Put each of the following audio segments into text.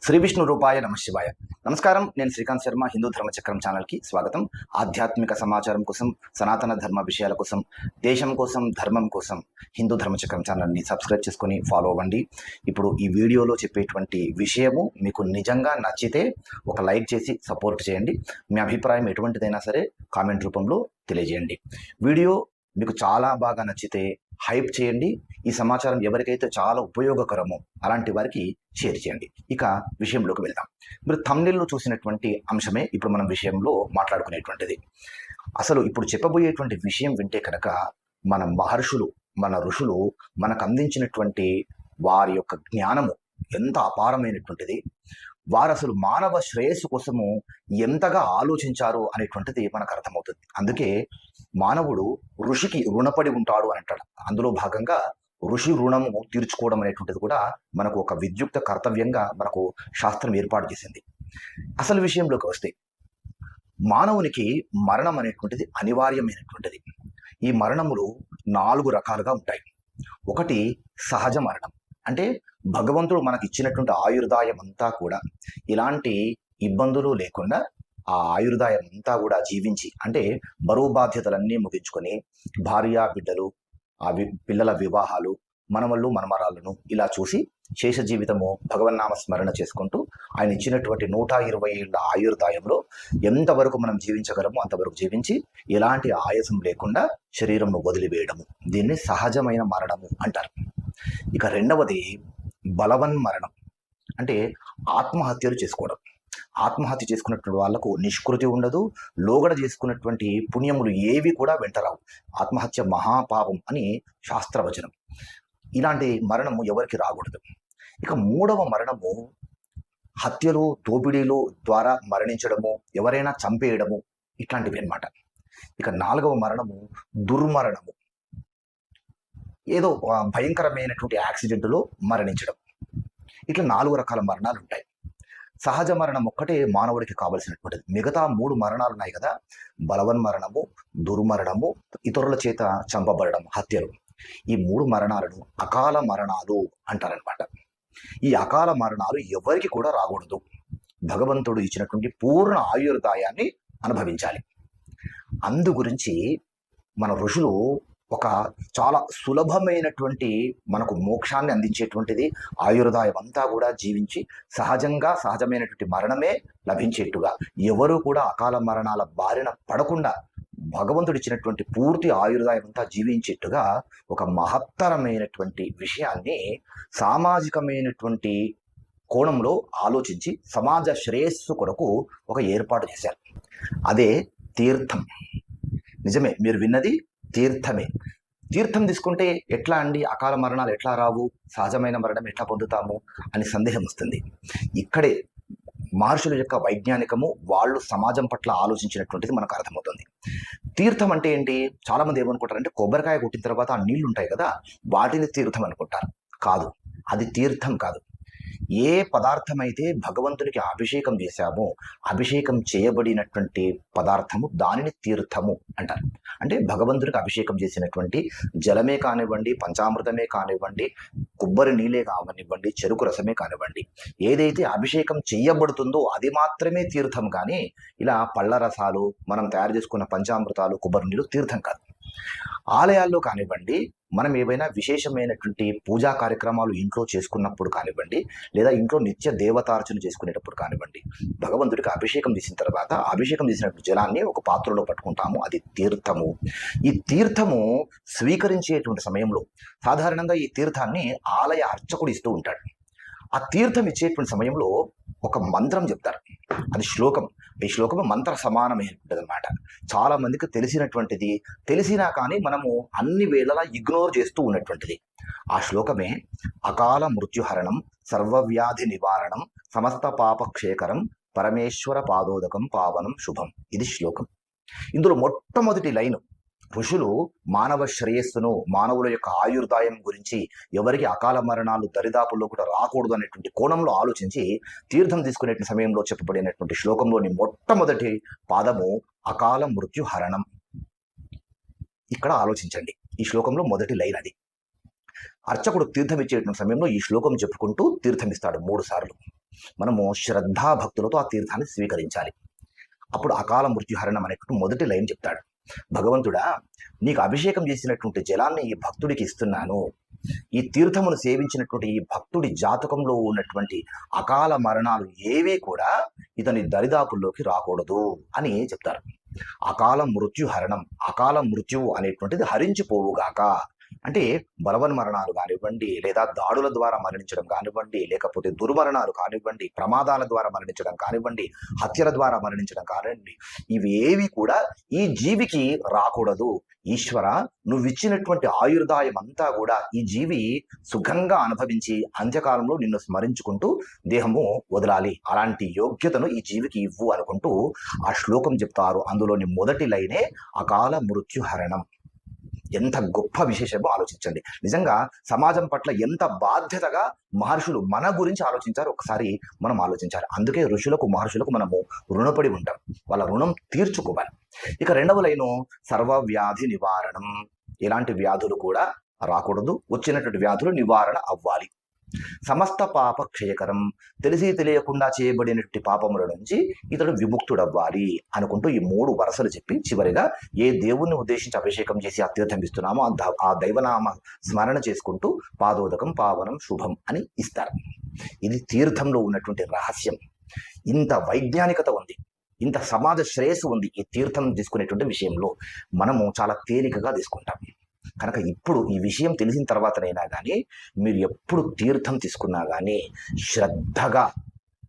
శ్రీ విష్ణు రూపాయ నమ శివాయ. నమస్కారం. నేను శ్రీకాంత్ శర్మ. హిందూ ధర్మచక్రం ఛానల్కి స్వాగతం. ఆధ్యాత్మిక సమాచారం కోసం, సనాతన ధర్మ విషయాల కోసం, దేశం కోసం, ధర్మం కోసం హిందూ ధర్మచక్రం ఛానల్ని సబ్స్క్రైబ్ చేసుకొని ఫాలో అవ్వండి. ఇప్పుడు ఈ వీడియోలో చెప్పేటువంటి విషయము మీకు నిజంగా నచ్చితే ఒక లైక్ చేసి సపోర్ట్ చేయండి. మీ అభిప్రాయం ఎటువంటిదైనా సరే కామెంట్ రూపంలో తెలియజేయండి. వీడియో మీకు చాలా బాగా నచ్చితే హైప్ చేయండి. ఈ సమాచారం ఎవరికైతే చాలా ఉపయోగకరమో అలాంటి వారికి షేర్ చేయండి. ఇక విషయంలోకి వెళ్దాం. మీరు థంబ్నెయిల్లో చూసినటువంటి అంశమే ఇప్పుడు మనం విషయంలో మాట్లాడుకునేటువంటిది. అసలు ఇప్పుడు చెప్పబోయేటువంటి విషయం వింటే కనుక మన మహర్షులు, మన ఋషులు మనకు అందించినటువంటి వారి యొక్క జ్ఞానము ఎంత అపారమైనటువంటిది, వారు అసలు మానవ శ్రేయస్సు కోసము ఎంతగా ఆలోచించారు అనేటువంటిది మనకు అర్థమవుతుంది. అందుకే మానవుడు ఋషికి రుణపడి ఉంటాడు అని అంటాడు. అందులో భాగంగా ఋషి రుణము తీర్చుకోవడం అనేటువంటిది కూడా మనకు ఒక విద్యుక్త కర్తవ్యంగా మనకు శాస్త్రం ఏర్పాటు చేసింది. అసలు విషయంలోకి వస్తే మానవునికి మరణం అనేటువంటిది అనివార్యమైనటువంటిది. ఈ మరణములు 4 రకాలుగా ఉంటాయి. ఒకటి సహజ మరణం, అంటే భగవంతుడు మనకి ఇచ్చినటువంటి ఆయుర్దాయం అంతా కూడా ఇలాంటి ఇబ్బందులు లేకుండా ఆ ఆయుర్దాయం అంతా కూడా జీవించి, అంటే బరువు బాధ్యతలన్నీ ముగించుకొని భార్య బిడ్డలు, పిల్లల వివాహాలు, మనవళ్ళు మనమరాలను ఇలా చూసి శేష జీవితము భగవన్నామ స్మరణ చేసుకుంటూ ఆయన ఇచ్చినటువంటి 120 ఏళ్ళ ఆయుర్దాయంలో ఎంతవరకు మనం జీవించగలమో అంతవరకు జీవించి ఎలాంటి ఆయాసం లేకుండా శరీరంను వదిలివేయడము, దీన్ని సహజమైన మరణము అంటారు. ఇక రెండవది బలవన్ మరణం, అంటే ఆత్మహత్యలు చేసుకోవడం. ఆత్మహత్య చేసుకున్నటువంటి వాళ్లకు నిష్కృతి ఉండదు, లోగడ చేసుకున్నటువంటి పుణ్యములు ఏవి కూడా వెంటరావు. ఆత్మహత్య మహాపాపం అని శాస్త్రవచనం. ఇలాంటి మరణము ఎవరికి రాకూడదు. ఇక మూడవ మరణము హత్యలు, దోపిడీలు ద్వారా మరణించడము, ఎవరైనా చంపేయడము, ఇట్లాంటివి అన్నమాట. ఇక నాలుగవ మరణము దుర్మరణము, ఏదో భయంకరమైనటువంటి యాక్సిడెంట్లో మరణించడం. ఇట్లా 4 రకాల మరణాలు ఉంటాయి. సహజ మరణం ఒక్కటే మానవుడికి కావలసినటువంటిది. మిగతా 3 మరణాలు ఉన్నాయి కదా, బలవన్ మరణము, దుర్మరణము, ఇతరుల చేత చంపబడడం, హత్యలు. ఈ 3 మరణాలను అకాల మరణాలు అంటారనమాట. ఈ అకాల మరణాలు ఎవరికి కూడా రాకూడదు. భగవంతుడు ఇచ్చినటువంటి పూర్ణ ఆయుర్దాయాన్ని అనుభవించాలి. అందు గురించి మన ఋషులు ఒక చాలా సులభమైనటువంటి మనకు మోక్షాన్ని అందించేటువంటిది ఆయుర్దాయం అంతా కూడా జీవించి సహజమైనటువంటి మరణమే లభించేట్టుగా, ఎవరు కూడా అకాల మరణాల బారిన పడకుండా భగవంతుడు ఇచ్చినటువంటి పూర్తి ఆయుర్దాయం అంతా జీవించేట్టుగా ఒక మహత్తరమైనటువంటి విషయాన్ని సామాజికమైనటువంటి కోణంలో ఆలోచించి సమాజ శ్రేయస్సు కొరకు ఒక ఏర్పాటు చేశారు. అదే తీర్థం. నిజమే, మీరు విన్నది తీర్థమే. తీర్థం తీసుకుంటే ఎట్లా అండి, అకాల మరణాలు ఎట్లా రావు, సహజమైన మరణం ఎట్లా పొందుతాము అని సందేహం వస్తుంది. ఇక్కడే మహర్షుల యొక్క వైజ్ఞానికము, వాళ్ళు సమాజం పట్ల ఆలోచించినటువంటిది మనకు అర్థమవుతుంది. తీర్థం అంటే ఏంటి? చాలా మంది ఏమనుకుంటారంటే కొబ్బరికాయ కొట్టిన తర్వాత ఆ నీళ్లు ఉంటాయి కదా, వాటిని తీర్థం అనుకుంటారు. కాదు, అది తీర్థం కాదు. ఏ పదార్థం అయితే భగవంతునికి అభిషేకం చేశామో, అభిషేకం చేయబడినటువంటి పదార్థము దానిని తీర్థము అంటారు. అంటే భగవంతునికి అభిషేకం చేసినటువంటి జలమే కానివ్వండి, పంచామృతమే కానివ్వండి, కొబ్బరి నీళ్ళే కానివ్వండి, చెరుకు రసమే కానివ్వండి, ఏదైతే అభిషేకం చేయబడుతుందో అది మాత్రమే తీర్థం. కానీ ఇలా పళ్ళ రసాలు, మనం తయారు చేసుకున్న పంచామృతాలు, కొబ్బరి నీళ్ళు తీర్థం కాదు. ఆలయాల్లో కానివ్వండి, మనం ఏవైనా విశేషమైనటువంటి పూజా కార్యక్రమాలు ఇంట్లో చేసుకున్నప్పుడు కానివ్వండి, లేదా ఇంట్లో నిత్య దేవతార్చన చేసుకునేటప్పుడు కానివ్వండి, భగవంతుడికి అభిషేకం చేసిన తర్వాత అభిషేకం చేసినటువంటి జలాన్ని ఒక పాత్రలో పట్టుకుంటాము, అది తీర్థము. ఈ తీర్థము స్వీకరించేటువంటి సమయంలో సాధారణంగా ఈ తీర్థాన్ని ఆలయ అర్చకుడు ఇస్తూ ఉంటాడు. ఆ తీర్థం ఇచ్చేటువంటి సమయంలో ఒక మంత్రం చెప్తారు, అది శ్లోకం. ఈ శ్లోకము మంత్ర సమానమైనటువంటిది అనమాట. చాలా మందికి తెలిసినటువంటిది, తెలిసినా కానీ మనము అన్ని వేళలా ఇగ్నోర్ చేస్తూ ఉన్నటువంటిది. ఆ శ్లోకమే అకాల మృత్యుహరణం, సర్వవ్యాధి నివారణం, సమస్త పాపక్షేకరం, పరమేశ్వర పాదోదకం పావనం శుభం. ఇది శ్లోకం. ఇందులో మొట్టమొదటి లైను ఋషులు మానవ శ్రేయస్సును, మానవుల యొక్క ఆయుర్దాయం గురించి, ఎవరికి అకాల మరణాలు దరిదాపుల్లో కూడా రాకూడదు అనేటువంటి కోణంలో ఆలోచించి తీర్థం తీసుకునే సమయంలో చెప్పబడినటువంటి శ్లోకంలోని మొట్టమొదటి పాదము అకాల మృత్యు హరణం. ఇక్కడ ఆలోచించండి, ఈ శ్లోకంలో మొదటి లైన్ అది. అర్చకుడు తీర్థం ఇచ్చేటువంటి సమయంలో ఈ శ్లోకం చెప్పుకుంటూ తీర్థం ఇస్తాడు 3 సార్లు. మనము శ్రద్ధాభక్తులతో ఆ తీర్థాన్ని స్వీకరించాలి. అప్పుడు అకాల మృత్యుహరణం అనేటువంటి మొదటి లైన్ చెప్తాడు. భగవంతుడా, నీకు అభిషేకం చేసినటువంటి జలాన్ని ఈ భక్తుడికి ఇస్తున్నాను. ఈ తీర్థమును సేవించినటువంటి ఈ భక్తుడి జాతకంలో ఉన్నటువంటి అకాల మరణాలు ఏవీ కూడా ఇతని దరిదాపుల్లోకి రాకూడదు అని చెప్తారు. అకాల మృత్యుహరణం, అకాల మృత్యువు అనేటువంటిది హరించిపోవుగాక. అంటే బలవన్ మరణాలు కానివ్వండి, లేదా దాడుల ద్వారా మరణించడం కానివ్వండి, లేకపోతే దుర్మరణాలు కానివ్వండి, ప్రమాదాల ద్వారా మరణించడం కానివ్వండి, హత్యల ద్వారా మరణించడం కానివ్వండి, ఇవేవి కూడా ఈ జీవికి రాకూడదు. ఈశ్వర, నువ్విచ్చినటువంటి ఆయుర్దాయం అంతా కూడా ఈ జీవి సుఖంగా అనుభవించి అంత్యకాలంలో నిన్ను స్మరించుకుంటూ దేహము వదలాలి. అలాంటి యోగ్యతను ఈ జీవికి ఇవ్వు అనుకుంటూ ఆ శ్లోకం చెప్తారు. అందులోని మొదటి లైనే అకాల మృత్యుహరణం. ఎంత గొప్ప విశేషమో ఆలోచించండి. నిజంగా సమాజం పట్ల ఎంత బాధ్యతగా మహర్షులు మన గురించి ఆలోచించారు ఒకసారి మనం ఆలోచించాలి. అందుకే ఋషులకు మహర్షులకు మనము రుణపడి ఉంటాం. వాళ్ళ రుణం తీర్చుకోవాలి. ఇక రెండవ లైను సర్వవ్యాధి నివారణం. ఎలాంటి వ్యాధులు కూడా రాకూడదు, వచ్చినటువంటి వ్యాధులు నివారణ అవ్వాలి. సమస్త పాప క్షయకరం. తెలిసి తెలియకుండా చేయబడినటువంటి పాపముల నుంచి ఇతడు విముక్తుడవ్వాలి అనుకుంటూ ఈ 3 వరసలు చెప్పి చివరిగా ఏ దేవుణ్ణి ఉద్దేశించి అభిషేకం చేసి ఆ తీర్థం ఇస్తున్నామో ఆ దైవనామ స్మరణ చేసుకుంటూ పాదోదకం పావనం శుభం అని ఇస్తారు. ఇది తీర్థంలో ఉన్నటువంటి రహస్యం. ఇంత వైజ్ఞానికత ఉంది, ఇంత సమాజ శ్రేయస్సు ఉంది ఈ తీర్థం తీసుకునేటువంటి విషయంలో. మనము చాలా తేలికగా తీసుకుంటాం. కనుక ఇప్పుడు ఈ విషయం తెలిసిన తర్వాతనైనా కానీ మీరు ఎప్పుడు తీర్థం తీసుకున్నా కానీ శ్రద్ధగా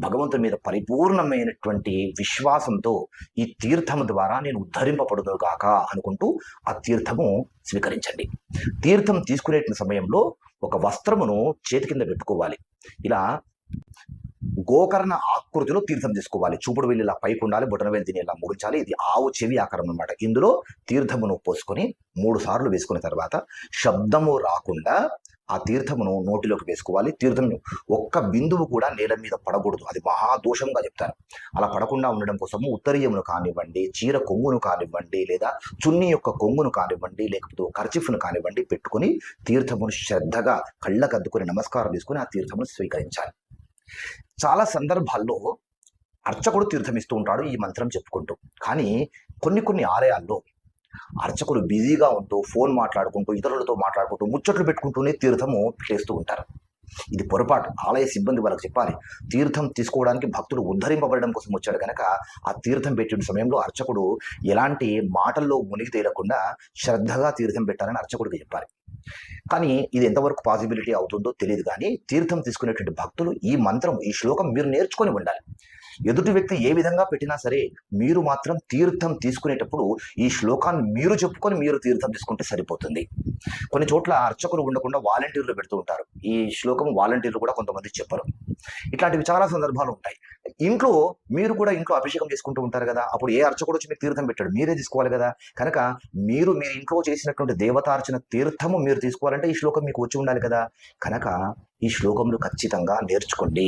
భగవంతుని మీద పరిపూర్ణమైనటువంటి విశ్వాసంతో ఈ తీర్థము ద్వారా నేను ఉద్ధరింపబడును గాక అనుకుంటూ ఆ తీర్థము స్వీకరించండి. తీర్థం తీసుకునే సమయంలో ఒక వస్త్రమును చేతి కింద పెట్టుకోవాలి. ఇలా గోకర్ణ ఆకృతిలో తీర్థం తీసుకోవాలి. చూపుడు వెళ్ళి ఇలా పైకి ఉండాలి, బొటన వేలు దీన్ని ఇలా ముగించాలి. ఇది ఆవు చెవి ఆకారం అనమాట. ఇందులో తీర్థమును పోసుకొని 3 సార్లు వేసుకున్న తర్వాత శబ్దము రాకుండా ఆ తీర్థమును నోటిలోకి వేసుకోవాలి. తీర్థం ఒక్క బిందువు కూడా నేల మీద పడకూడదు, అది మహాదోషంగా చెప్తారు. అలా పడకుండా ఉండడం కోసము ఉత్తరీయమును కానివ్వండి, చీర కొంగును కానివ్వండి, లేదా చున్నీ యొక్క కొంగును కానివ్వండి, లేకపోతే కర్చీఫ్ను కానివ్వండి పెట్టుకుని తీర్థమును శ్రద్ధగా కళ్ళకద్దుకొని నమస్కారం తీసుకుని ఆ తీర్థమును స్వీకరించాలి. చాలా సందర్భాల్లో అర్చకుడు తీర్థమిస్తూ ఉంటాడు ఈ మంత్రం చెప్పుకుంటూ. కానీ కొన్ని ఆలయాల్లో అర్చకుడు బిజీగా ఉంటూ ఫోన్ మాట్లాడుకుంటూ ఇతరులతో మాట్లాడుకుంటూ ముచ్చట్లు పెట్టుకుంటూనే తీర్థము చేస్తూ ఉంటారు. ఇది పొరపాటు. ఆలయ సిబ్బంది వాళ్ళకి చెప్పాలి, తీర్థం తీసుకోవడానికి భక్తుడు ఉద్ధరింపబడడం కోసం వచ్చాడు కనుక ఆ తీర్థం పెట్టిన సమయంలో అర్చకుడు ఎలాంటి మాటల్లో మునిగి తేలకుండా శ్రద్ధగా తీర్థం పెట్టాలని అర్చకుడికి చెప్పాలి. కానీ ఇది ఎంతవరకు పాసిబిలిటీ అవుతుందో తెలియదు. కానీ తీర్థం తీసుకునేటువంటి భక్తులు ఈ మంత్రం, ఈ శ్లోకం మీరు నేర్చుకొని ఉండాలి. ఎదుటి వ్యక్తి ఏ విధంగా పెట్టినా సరే మీరు మాత్రం తీర్థం తీసుకునేటప్పుడు ఈ శ్లోకాన్ని మీరు చెప్పుకొని మీరు తీర్థం తీసుకుంటే సరిపోతుంది. కొన్ని చోట్ల అర్చకులు ఉండకుండా వాలంటీర్లు పెడుతూ ఉంటారు. ఈ శ్లోకం వాలంటీర్లు కూడా కొంతమంది చెప్పరు. ఇట్లాంటివి చాలా సందర్భాలు ఉంటాయి. ఇంట్లో మీరు కూడా ఇంట్లో అభిషేకం చేసుకుంటూ ఉంటారు కదా, అప్పుడు ఏ అర్చకుడు వచ్చి మీకు తీర్థం పెట్టాడు, మీరే తీసుకోవాలి కదా. కనుక మీరు మీ ఇంట్లో చేసినటువంటి దేవతార్చన తీర్థము మీరు తీసుకోవాలంటే ఈ శ్లోకం మీకు వచ్చి ఉండాలి కదా. కనుక ఈ శ్లోకములు ఖచ్చితంగా నేర్చుకోండి.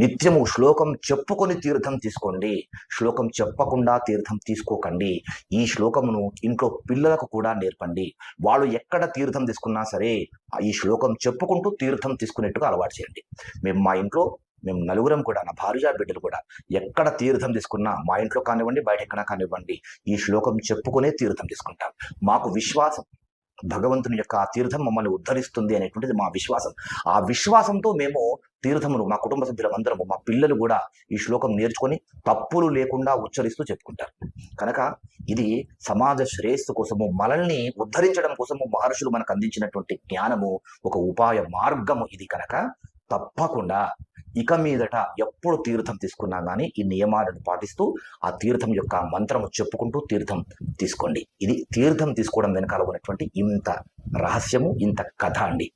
నిత్యము శ్లోకం చెప్పుకొని తీర్థం తీసుకోండి, శ్లోకం చెప్పకుండా తీర్థం తీసుకోకండి. ఈ శ్లోకమును ఇంట్లో పిల్లలకు కూడా నేర్పండి. వాళ్ళు ఎక్కడ తీర్థం తీసుకున్నా సరే ఈ శ్లోకం చెప్పుకుంటూ తీర్థం తీసుకునేట్టుగా అలవాటు చేయండి. మేము నలుగురం కూడా, నా భార్య బిడ్డలు కూడా ఎక్కడ తీర్థం తీసుకున్నా మా ఇంట్లో కానివ్వండి బయట ఎక్కడ కానివ్వండి ఈ శ్లోకం చెప్పుకునే తీర్థం తీసుకుంటాం. మాకు విశ్వాసం, భగవంతుని యొక్క ఆ తీర్థం మమ్మల్ని ఉద్ధరిస్తుంది అనేటువంటిది మా విశ్వాసం. ఆ విశ్వాసంతో మేము తీర్థమును మా కుటుంబ సభ్యులందరము, మా పిల్లలు కూడా ఈ శ్లోకం నేర్చుకొని తప్పులు లేకుండా ఉచ్చరిస్తూ చెప్పుకుంటారు. కనుక ఇది సమాజ శ్రేయస్సు కోసము, మనల్ని ఉద్ధరించడం కోసము మహర్షులు మనకు అందించినటువంటి జ్ఞానము, ఒక ఉపాయ మార్గము ఇది. కనుక తప్పకుండా ఇక మీదట ఎప్పుడు తీర్థం తీసుకున్నా కానీ ఈ నియమాలను పాటిస్తూ ఆ తీర్థం యొక్క మంత్రము చెప్పుకుంటూ తీర్థం తీసుకోండి. ఇది తీర్థం తీసుకోవడం వెనకాల ఉన్నటువంటి ఇంత రహస్యము, ఇంత కథ అండి.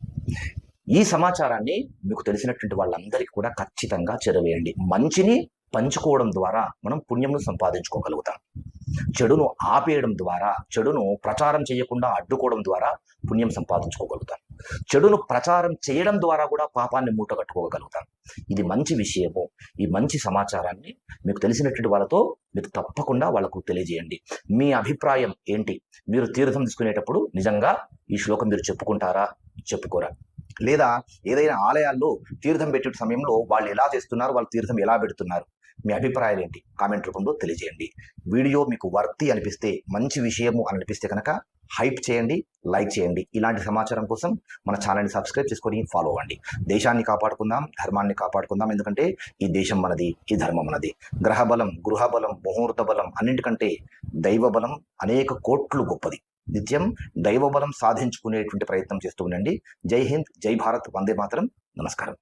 ఈ సమాచారాన్ని మీకు తెలిసినటువంటి వాళ్ళందరికీ కూడా ఖచ్చితంగా చేరవేయండి. మంచిని పంచుకోవడం ద్వారా మనం పుణ్యమును సంపాదించుకోగలుగుతాం. చెడును ఆపేయడం ద్వారా, చెడును ప్రచారం చేయకుండా అడ్డుకోవడం ద్వారా పుణ్యం సంపాదించుకోగలుగుతాం. చెడును ప్రచారం చేయడం ద్వారా కూడా పాపాన్ని మూటగట్టుకోగలుగుతాం. ఇది మంచి విషయము. ఈ మంచి సమాచారాన్ని మీకు తెలిసినటువంటి వాళ్ళతో మీరు తప్పకుండా వాళ్ళకు తెలియజేయండి. మీ అభిప్రాయం ఏంటి? మీరు తీర్థం తీసుకునేటప్పుడు నిజంగా ఈ శ్లోకం మీరు చెప్పుకుంటారా? చెప్పుకోరా? లేదా ఏదైనా ఆలయాల్లో తీర్థం పెట్టే సమయంలో వాళ్ళు ఎలా చేస్తున్నారు, వాళ్ళు తీర్థం ఎలా పెడుతున్నారు, మీ అభిప్రాయాలు ఏంటి కామెంట్ రూపంలో తెలియజేయండి. వీడియో మీకు వర్తి అనిపిస్తే, మంచి విషయము అని అనిపిస్తే కనుక హైప్ చేయండి, లైక్ చేయండి. ఇలాంటి సమాచారం కోసం మన ఛానల్ని సబ్స్క్రైబ్ చేసుకొని ఫాలో అవ్వండి. దేశాన్ని కాపాడుకుందాం, ధర్మాన్ని కాపాడుకుందాం. ఎందుకంటే ఈ దేశం మనది, ఈ ధర్మం మనది. గ్రహబలం, గృహబలం, ముహూర్త బలం అన్నింటికంటే దైవ బలం అనేక కోట్లు గొప్పది. నిత్యం దైవ బలం సాధించుకునేటువంటి ప్రయత్నం చేస్తూ ఉండండి. జై హింద్, జై భారత్, వందే మాతరం. నమస్కారం.